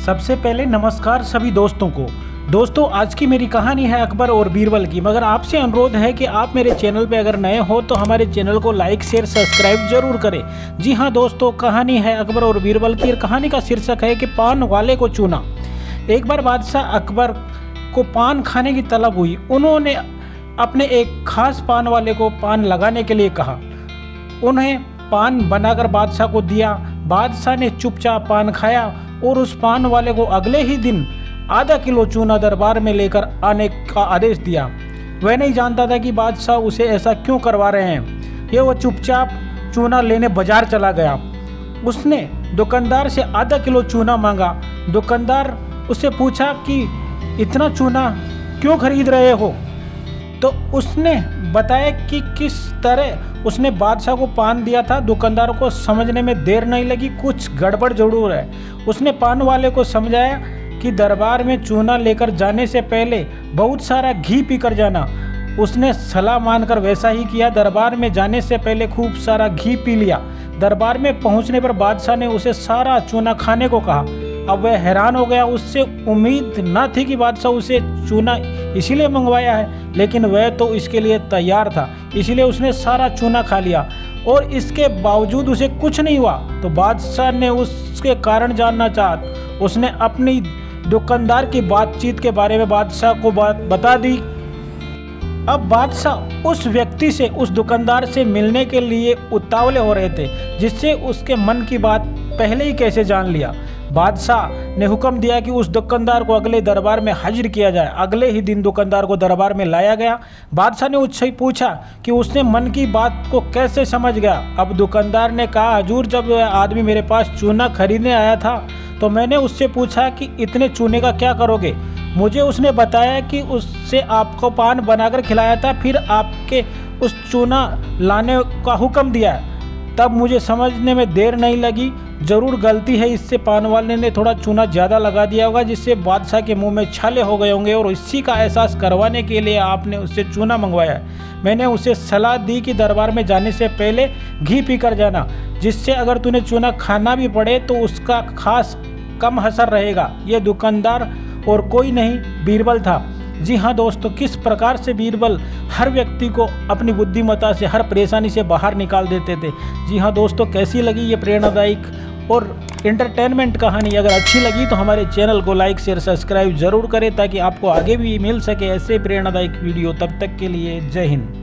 सबसे पहले नमस्कार सभी दोस्तों को। दोस्तों, आज की मेरी कहानी है अकबर और बीरबल की। मगर आपसे अनुरोध है कि आप मेरे चैनल पे अगर नए हो तो हमारे चैनल को लाइक शेयर सब्सक्राइब जरूर करें। जी हाँ दोस्तों, कहानी है अकबर और बीरबल की। कहानी का शीर्षक है कि पान वाले को चूना। एक बार बादशाह अकबर को पान खाने की तलब हुई। उन्होंने अपने एक खास पान वाले को पान लगाने के लिए कहा। उन्हें पान बनाकर बादशाह को दिया। बादशाह ने चुपचाप पान खाया और उस पान वाले को अगले ही दिन आधा किलो चूना दरबार में लेकर आने का आदेश दिया। वह नहीं जानता था कि बादशाह उसे ऐसा क्यों करवा रहे हैं। वह चुपचाप चूना लेने बाजार चला गया। उसने दुकानदार से आधा किलो चूना मांगा। दुकानदार उससे पूछा कि इतना चूना क्यों खरीद रहे हो। तो उसने बताया कि किस तरह उसने बादशाह को पान दिया था। दुकानदार को समझने में देर नहीं लगी, कुछ गड़बड़ जरूर है। उसने पान वाले को समझाया कि दरबार में चूना लेकर जाने से पहले बहुत सारा घी पीकर जाना। उसने सलाह मानकर वैसा ही किया। दरबार में जाने से पहले खूब सारा घी पी लिया। दरबार में पहुंचने पर बादशाह ने उसे सारा चूना खाने को कहा। अब वह हैरान हो गया। उससे उम्मीद न थी कि बादशाह उसे चूना इसीलिए मंगवाया है, लेकिन वह तो इसके लिए तैयार था। इसीलिए उसने सारा चूना खा लिया और इसके बावजूद उसे कुछ नहीं हुआ। तो बादशाह ने उसके कारण जानना चाहा। उसने अपनी दुकानदार की बातचीत के बारे में बादशाह को बता दी। अब बादशाह उस व्यक्ति से, उस दुकानदार से मिलने के लिए उतावले हो रहे थे, जिससे उसके मन की बात पहले ही कैसे जान लिया। बादशाह ने हुक्म दिया कि उस दुकानदार को अगले दरबार में हाजिर किया जाए। अगले ही दिन दुकानदार को दरबार में लाया गया। बादशाह ने उससे पूछा कि उसने मन की बात को कैसे समझ गया। अब दुकानदार ने कहा, हजूर, जब वह आदमी मेरे पास चूना खरीदने आया था तो मैंने उससे पूछा कि इतने चूने का क्या करोगे। मुझे उसने बताया कि उससे आपको पान बनाकर खिलाया था, फिर आपके उस चूना लाने का हुक्म दिया है। तब मुझे समझने में देर नहीं लगी। ज़रूर गलती है इससे, पान वाले ने थोड़ा चूना ज़्यादा लगा दिया होगा, जिससे बादशाह के मुंह में छाले हो गए होंगे और इसी का एहसास करवाने के लिए आपने उससे चूना मंगवाया है। मैंने उसे सलाह दी कि दरबार में जाने से पहले घी पीकर जाना, जिससे अगर तूने चूना खाना भी पड़े तो उसका खास कम असर रहेगा। यह दुकानदार और कोई नहीं, बीरबल था। जी हाँ दोस्तों, किस प्रकार से बीरबल हर व्यक्ति को अपनी बुद्धिमत्ता से हर परेशानी से बाहर निकाल देते थे। जी हाँ दोस्तों, कैसी लगी ये प्रेरणादायक और एंटरटेनमेंट कहानी। अगर अच्छी लगी तो हमारे चैनल को लाइक शेयर सब्सक्राइब जरूर करें, ताकि आपको आगे भी मिल सके ऐसे प्रेरणादायक वीडियो। तब तक के लिए जय हिंद।